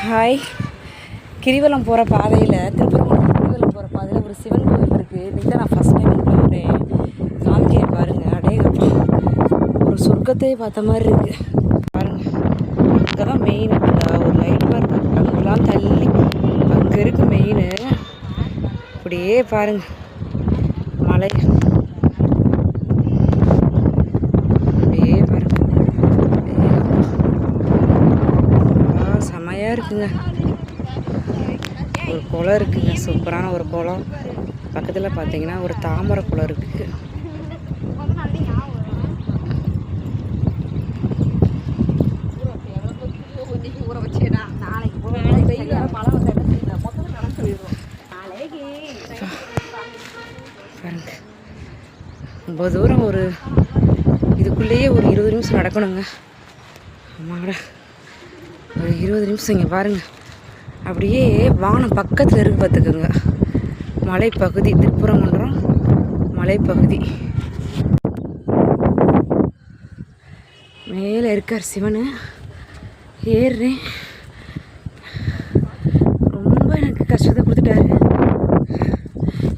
Hi. கிரிவலம் போகிற பாதையில் திருப்பரங்குன்றம் கிரிவலம் போகிற பாதையில் ஒரு சிவன் கோவில் இருக்குது. இன்றைக்கி தான் நான் ஃபஸ்ட் டைம் வரேன். காமிக்கிறேன் பாருங்கள். அடேங்கப்பா, ஒரு சொர்க்கத்தையே பார்த்த மாதிரி இருக்குது பாருங்கள். அங்கே தான் மெயின். ஒரு லைட் பாருங்க, அங்கெல்லாம் தள்ளி அங்கே இருக்குது மெயின். அப்படியே பாருங்கள் மலை, அப்படியே பாருங்கள். செமையாக இருக்குங்க. ஒரு குளம் இருக்குங்க, சூப்பரான ஒரு குளம். பக்கத்தில் பார்த்தீங்கன்னா ஒரு தாமரை குளம் இருக்குது. பாருங்க, ரொம்ப தூரம், ஒரு இதுக்குள்ளேயே ஒரு 20 நிமிஷம் நடக்கணுங்க. ஆமாட, ஒரு 20 நிமிஷம். இங்கே பாருங்கள், அப்படியே வானம் பக்கத்தில் இருக்கு பார்த்துக்குங்க. மலைப்பகுதி, திருப்பரங்குன்றம் மலைப்பகுதி. மேலே இருக்கார் சிவன். ஏறுறேன். ரொம்ப எனக்கு கஷ்டத்தை கொடுத்துட்டாரு.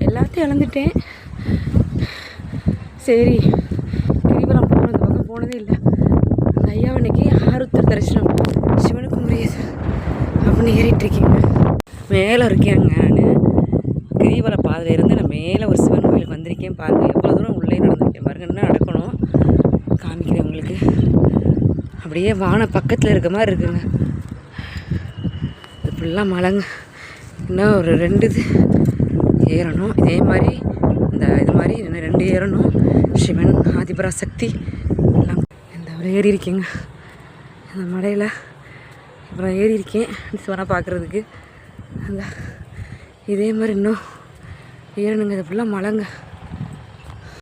எல்லாத்தையும் இழந்துட்டேன். சரி, கிரிவலம் போனது பக்கம் போனதே இல்லை. அந்த ஐயா அன்னைக்கு ஆருத்தர் தரிசனம் சிவனுக்கு முடியாது அப்படின்னு ஏறிட்டுருக்கீங்க. மேலே இருக்கேங்க. நான் கிரிவல பாதையில் இருந்து நான் மேலே ஒரு சிவன் கோயிலுக்கு வந்திருக்கேன். பாருங்கள் எவ்வளோ தூரம் உள்ளே நடந்திருக்கேன் பாருங்கள். என்ன நடக்கணும் காமிக்கிறேன் உங்களுக்கு. அப்படியே வான பக்கத்தில் இருக்க மாதிரி இருக்குங்க. இது ஃபுல்லாக மலைங்க. இன்னும் ஒரு 2 இது ஏறணும். இதே மாதிரி இது மாதிரி இன்னும் 2 ஏறணும். சிவன், ஆதிபராசக்தி எல்லாம் இந்த ஏறி இருக்கேங்க. அந்த மலையில் அப்புறம் ஏறி இருக்கேன் சிவனை பார்க்குறதுக்கு. அந்த இதே மாதிரி இன்னும் ஏறணுங்க. இது ஃபுல்லாக மலைங்க.